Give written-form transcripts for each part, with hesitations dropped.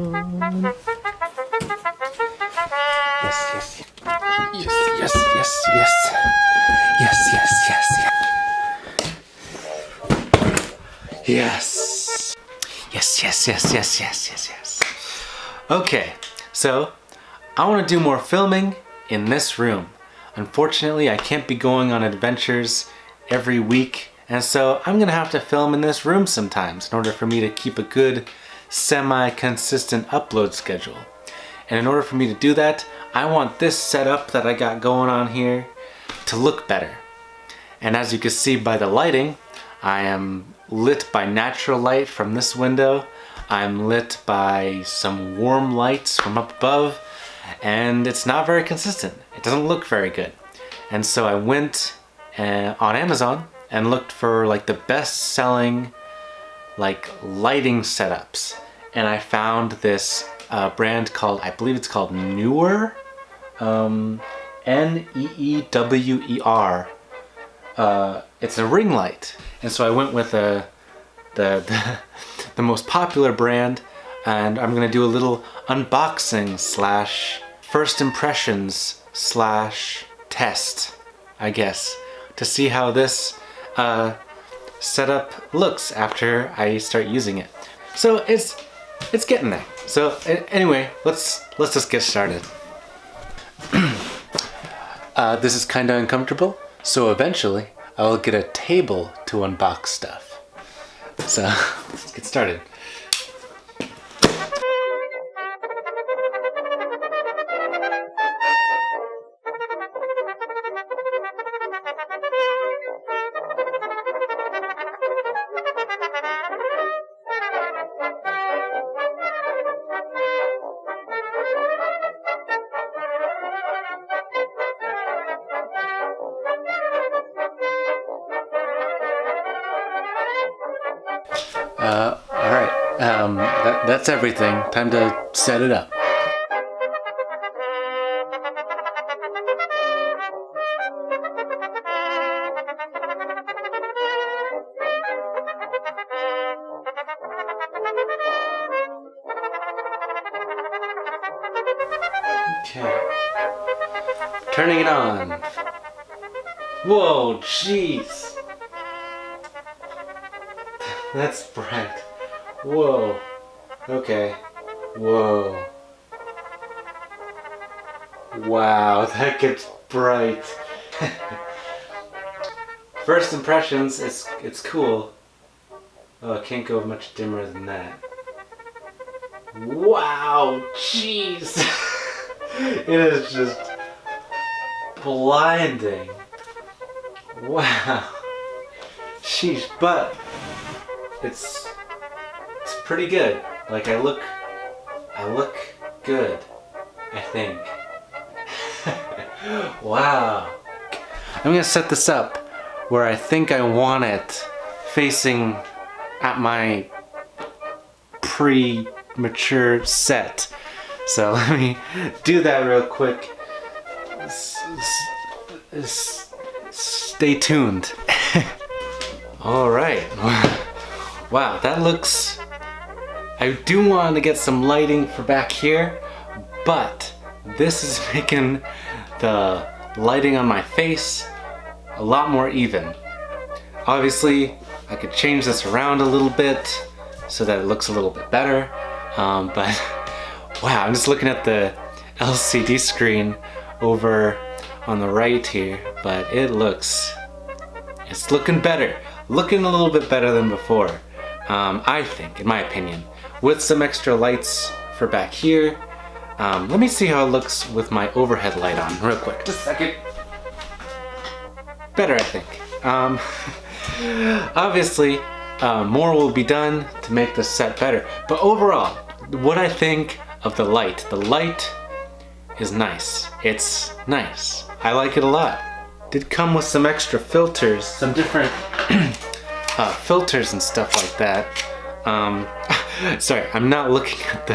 Yes, yes, yes, yes. Yes, yes, yes, yes. Yes. Yes, yes, yes, yes, yes, yes, yes. Okay, so I want to do more filming in this room. Unfortunately, I can't be going on adventures every week, and so I'm gonna have to film in this room sometimes in order for me to keep a good semi-consistent upload schedule. And in order for me to do that, I want this setup that I got going on here to look better. And as you can see by the lighting, I am lit by natural light from this window. I'm lit by some warm lights from up above, and it's not very consistent. It doesn't look very good. And so I went on Amazon and looked for like the best selling like lighting setups. And I found this brand called, I believe it's called Neewer, N-E-E-W-E-R. It's a ring light. And so I went with the most popular brand, and I'm gonna do a little unboxing slash first impressions slash test, I guess, to see how this setup looks after I start using it. So it's getting there. So anyway, let's just get started. This is kinda uncomfortable, so eventually I will get a table to unbox stuff. So let's get started. Alright, that's everything. Time to set it up. Okay. Turning it on. Whoa, jeez. That's bright. Whoa. Okay. Whoa. Wow, that gets bright. First impressions, it's cool. Oh, it can't go much dimmer than that. Wow, jeez. It is just blinding. Wow. Sheesh, but it's pretty good. Like I look good, I think. Wow. I'm gonna set this up where I think I want it facing at my pre-mature set. So let me do that real quick. Stay tuned. All right. Wow, that looks... I do want to get some lighting for back here, but this is making the lighting on my face a lot more even. Obviously, I could change this around a little bit so that it looks a little bit better, but wow, I'm just looking at the LCD screen over on the right here, but it's looking better. Looking a little bit better than before, I think, in my opinion. With some extra lights for back here. Let me see how it looks with my overhead light on real quick. Just a second. Better, I think. Obviously, more will be done to make this set better. But overall, what I think of the light is nice. It's nice. I like it a lot. Did come with some extra filters, some different filters and stuff like that. Sorry, I'm not looking at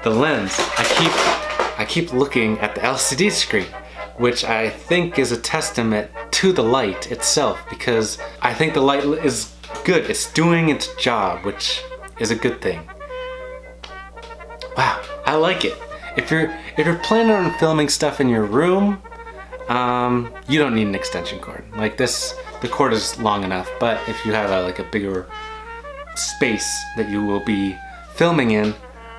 the lens. I keep looking at the LCD screen, which I think is a testament to the light itself, because I think the light is good. It's doing its job, which is a good thing. I like it. If you're planning on filming stuff in your room, you don't need an extension cord. Like this, the cord is long enough, but if you have like a bigger space that you will be filming in,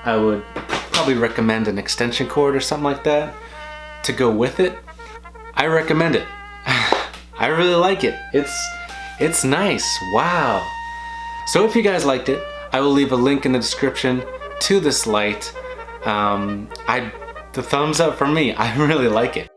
I would probably recommend an extension cord or something like that to go with it. I recommend it. I really like it. It's nice. Wow. So if you guys liked it, I will leave a link in the description to this light. The thumbs up for me. I really like it.